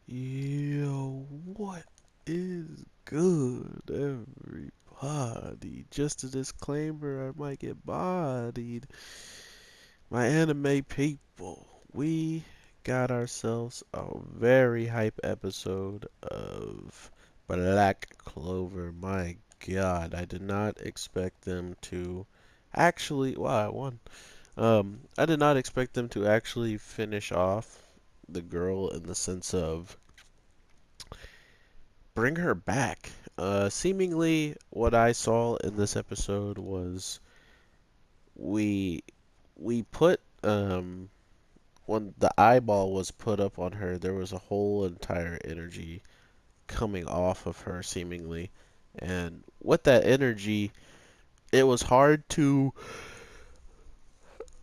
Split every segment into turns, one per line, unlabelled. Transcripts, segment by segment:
Yo, what is good, everybody? Just a disclaimer, I might get bodied. My anime people, we got ourselves a very hype episode of Black Clover. My God, I did not expect them to actually. Wow, I won. I did not expect them to actually finish off the girl in the sense of bring her back. Seemingly, what I saw in this episode was we we put when the eyeball was put up on her, there was a whole entire energy coming off of her seemingly, and with that energy, it was hard to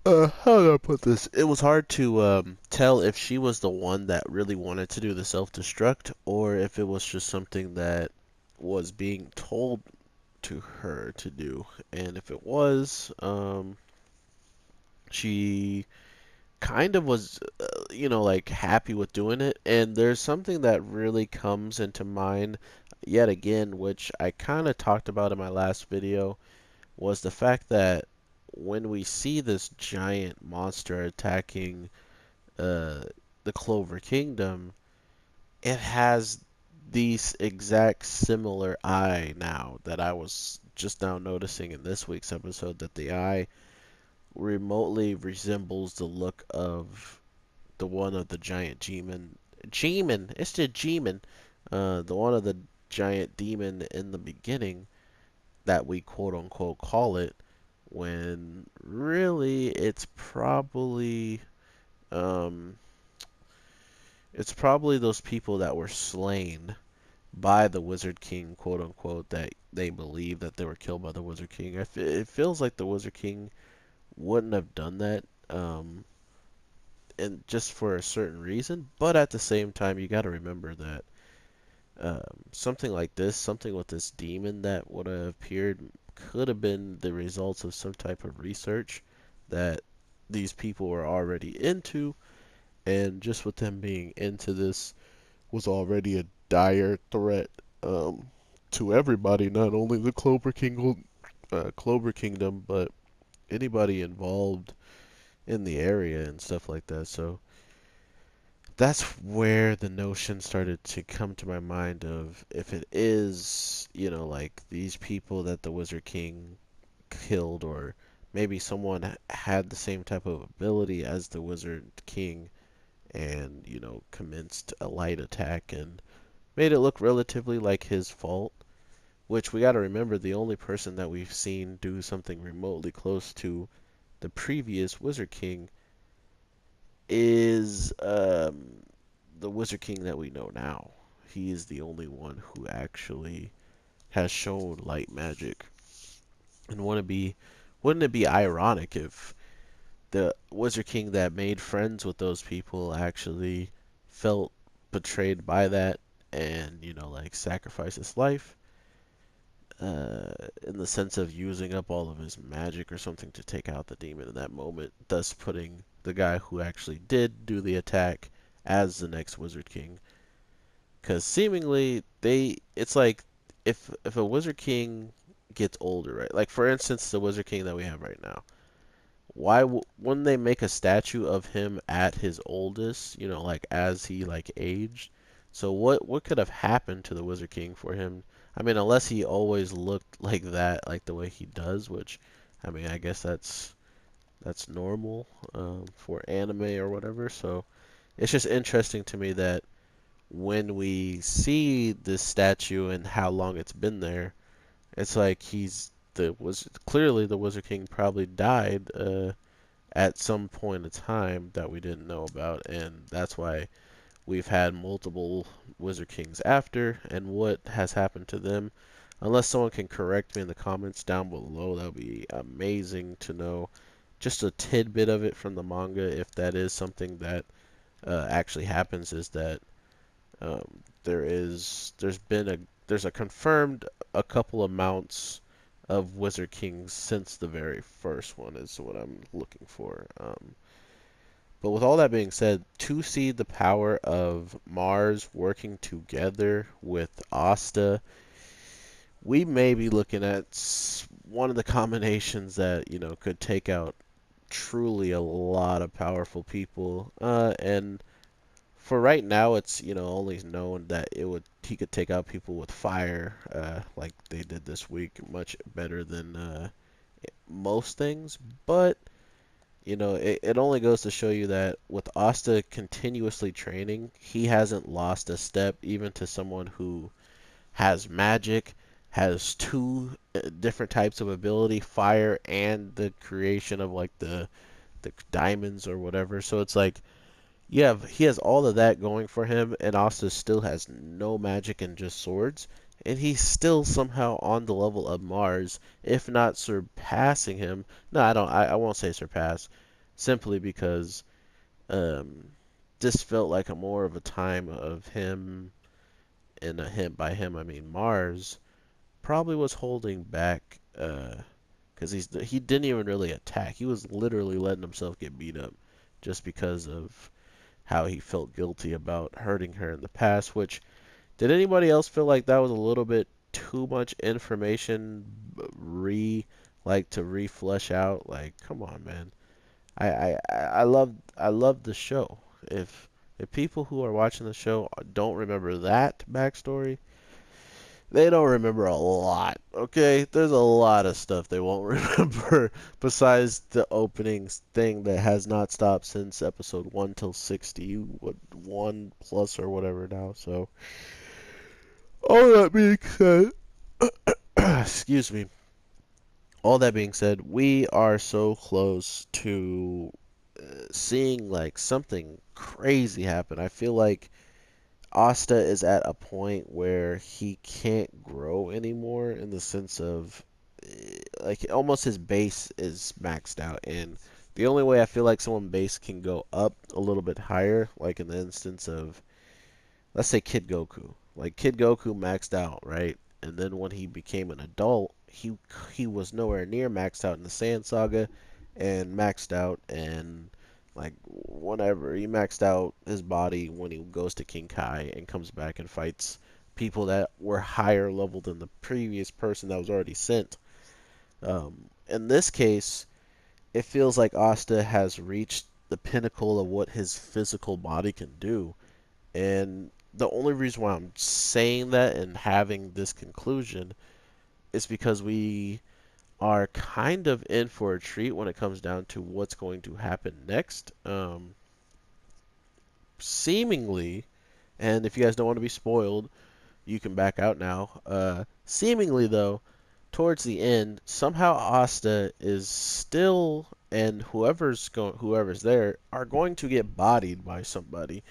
how do I put this? It was hard to tell if she was the one that really wanted to do the self-destruct or if it was just something that was being told to her to do. And if it was, she kind of was, like happy with doing it. And there's something that really comes into mind yet again, which I kind of talked about in my last video, was the fact that when we see this giant monster attacking uh, the Clover Kingdom, it has these exact similar eye now that I was just now noticing in this week's episode that the eye remotely resembles the look of the one of the giant demon. Demon! It's the demon! The one of the giant demon in the beginning that we quote unquote call it, when really um, it's probably those people that were slain by the Wizard King, quote unquote, that they believe that they were killed by the Wizard King. It feels like the Wizard King wouldn't have done that, and just for a certain reason. But at the same time, you got to remember that something like this, something with this demon that would have appeared, could have been the results of some type of research that these people were already into, and just with them being into this was already a dire threat um, to everybody, not only the Clover Kingdom, but anybody involved in the area and stuff like that. So that's where the notion started to come to my mind of if it is, like these people that the Wizard King killed, or maybe someone had the same type of ability as the Wizard King and, commenced a light attack and made it look relatively like his fault. Which we got to remember, the only person that we've seen do something remotely close to the previous Wizard King is the Wizard King that we know now. He is the only one who actually has shown light magic. And wouldn't it be ironic if the Wizard King that made friends with those people actually felt betrayed by that and, like sacrificed his life in the sense of using up all of his magic or something to take out the demon in that moment, thus putting the guy who actually did do the attack as the next Wizard King. Because seemingly it's like if a Wizard King gets older, right? Like for instance, the Wizard King that we have right now. Wouldn't they make a statue of him at his oldest? Like as he like aged. So what could have happened to the Wizard King for him? I mean, unless he always looked like that, like the way he does, which, I mean, I guess that's normal for anime or whatever. So it's just interesting to me that when we see this statue and how long it's been there, it's like clearly the Wizard King probably died at some point in time that we didn't know about, and that's why we've had multiple Wizard Kings after, and what has happened to them. Unless someone can correct me in the comments down below, that would be amazing to know just a tidbit of it from the manga, if that is something that actually happens, is that there's a confirmed a couple amounts of Wizard Kings since the very first one is what I'm looking for. But with all that being said, to see the power of Mars working together with Asta, we may be looking at one of the combinations that, could take out truly a lot of powerful people. And for right now, it's, only known that he could take out people with fire, like they did this week, much better than most things. But it only goes to show you that with Asta continuously training, he hasn't lost a step, even to someone who has magic, has two different types of ability, fire and the creation of like the diamonds or whatever. So it's like, yeah, he has all of that going for him, and Asta still has no magic and just swords. And he's still somehow on the level of Mars, if not surpassing him. No, I don't. I won't say surpass, simply because um, this felt like a more of a time of him, and by him I mean Mars probably was holding back, because he didn't even really attack. He was literally letting himself get beat up, just because of how he felt guilty about hurting her in the past. Which, did anybody else feel like that was a little bit too much information, to re-flesh out? Like, come on, man. I love the show. If people who are watching the show don't remember that backstory, they don't remember a lot. Okay, there's a lot of stuff they won't remember besides the opening thing that has not stopped since episode 1 till 60, what, 1 plus or whatever now. So all that being said, excuse me. All that being said, we are so close to seeing like something crazy happen. I feel like Asta is at a point where he can't grow anymore, in the sense of like almost his base is maxed out, and the only way I feel like someone base can go up a little bit higher, like in the instance of, let's say, Kid Goku. Like Kid Goku maxed out, right? And then when he became an adult, he was nowhere near maxed out in the Saiyan Saga, and maxed out and like whenever he maxed out his body when he goes to King Kai and comes back and fights people that were higher level than the previous person that was already sent. In this case, it feels like Asta has reached the pinnacle of what his physical body can do. And the only reason why I'm saying that and having this conclusion is because we are kind of in for a treat when it comes down to what's going to happen next. Seemingly, and if you guys don't want to be spoiled, you can back out now. Seemingly, though, towards the end, somehow Asta is still, and whoever's there, are going to get bodied by somebody.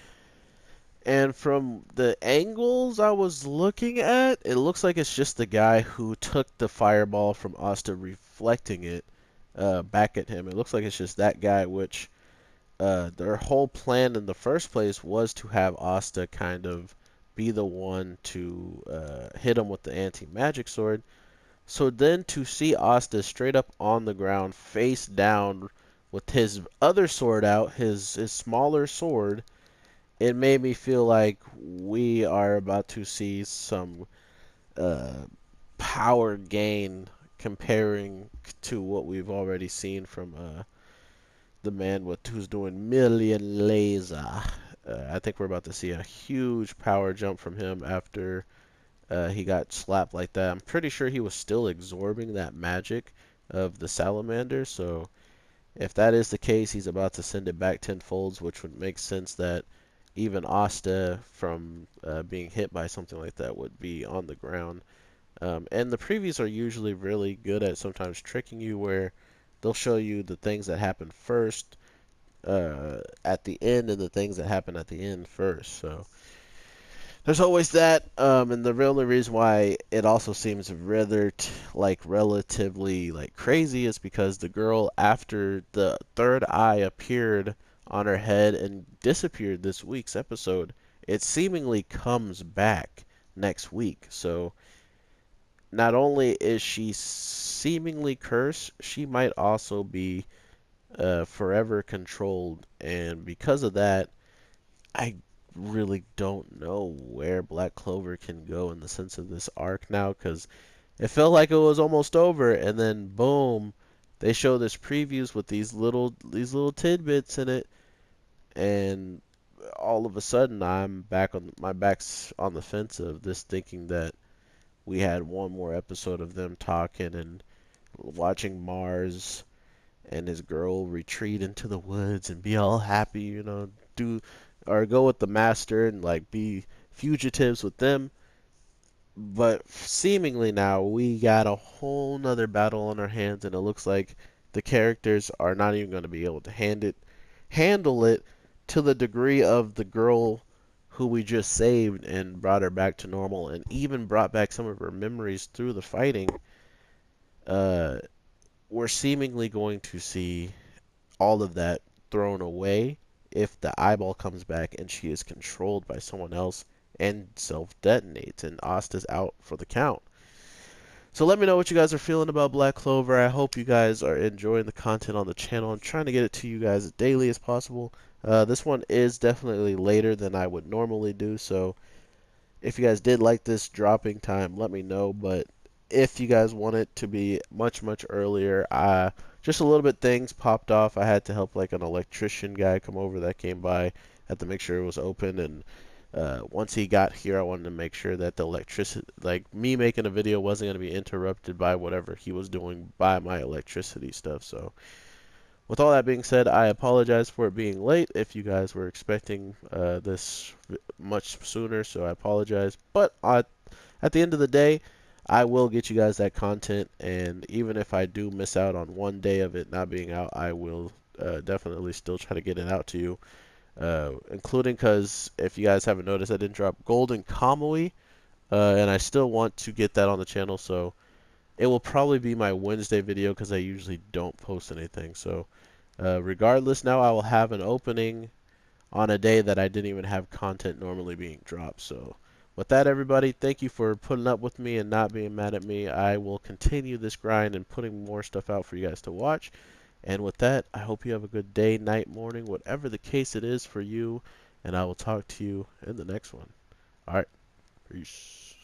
And from the angles I was looking at, it looks like it's just the guy who took the fireball from Asta, reflecting it back at him. It looks like it's just that guy, which their whole plan in the first place was to have Asta kind of be the one to hit him with the anti-magic sword. So then to see Asta straight up on the ground, face down, with his other sword out, his smaller sword, it made me feel like we are about to see some uh, power gain comparing to what we've already seen from the man who's doing million laser. I think we're about to see a huge power jump from him after he got slapped like that. I'm pretty sure he was still absorbing that magic of the salamander, so if that is the case, he's about to send it back tenfolds, which would make sense that even Asta, from being hit by something like that, would be on the ground. And the previews are usually really good at sometimes tricking you, where they'll show you the things that happen first at the end, and the things that happen at the end first. So there's always that. And the only reason why it also seems rather relatively like crazy is because the girl, after the third eye appeared on her head and disappeared this week's episode, it seemingly comes back next week. So not only is she seemingly cursed, she might also be forever controlled, and because of that, I really don't know where Black Clover can go in the sense of this arc now, because it felt like it was almost over, and then boom, they show this previews with these little tidbits in it, and all of a sudden I'm back on my back's on the fence of this, thinking that we had one more episode of them talking and watching Mars and his girl retreat into the woods and be all happy, do or go with the master and like be fugitives with them. But seemingly now we got a whole nother battle on our hands, and it looks like the characters are not even going to be able to handle it to the degree of the girl who we just saved and brought her back to normal, and even brought back some of her memories through the fighting. Uh, we're seemingly going to see all of that thrown away if the eyeball comes back and she is controlled by someone else and self detonates, and Asta's out for the count. So let me know what you guys are feeling about Black Clover. I hope you guys are enjoying the content on the channel. I'm trying to get it to you guys as daily as possible. This one is definitely later than I would normally do, so if you guys did like this dropping time, let me know. But if you guys want it to be much, much earlier, just a little bit things popped off. I had to help like an electrician guy come over that came by. Had to make sure it was open, and once he got here, I wanted to make sure that the electricity, like me making a video, wasn't going to be interrupted by whatever he was doing by my electricity stuff. So with all that being said, I apologize for it being late if you guys were expecting this much sooner, so I apologize. But at the end of the day, I will get you guys that content, and even if I do miss out on one day of it not being out, I will definitely still try to get it out to you, including because if you guys haven't noticed, I didn't drop Golden Kamui, and I still want to get that on the channel, so it will probably be my Wednesday video because I usually don't post anything. So regardless, now I will have an opening on a day that I didn't even have content normally being dropped. So with that, everybody, thank you for putting up with me and not being mad at me. I will continue this grind and putting more stuff out for you guys to watch. And with that, I hope you have a good day, night, morning, whatever the case it is for you. And I will talk to you in the next one. All right. Peace.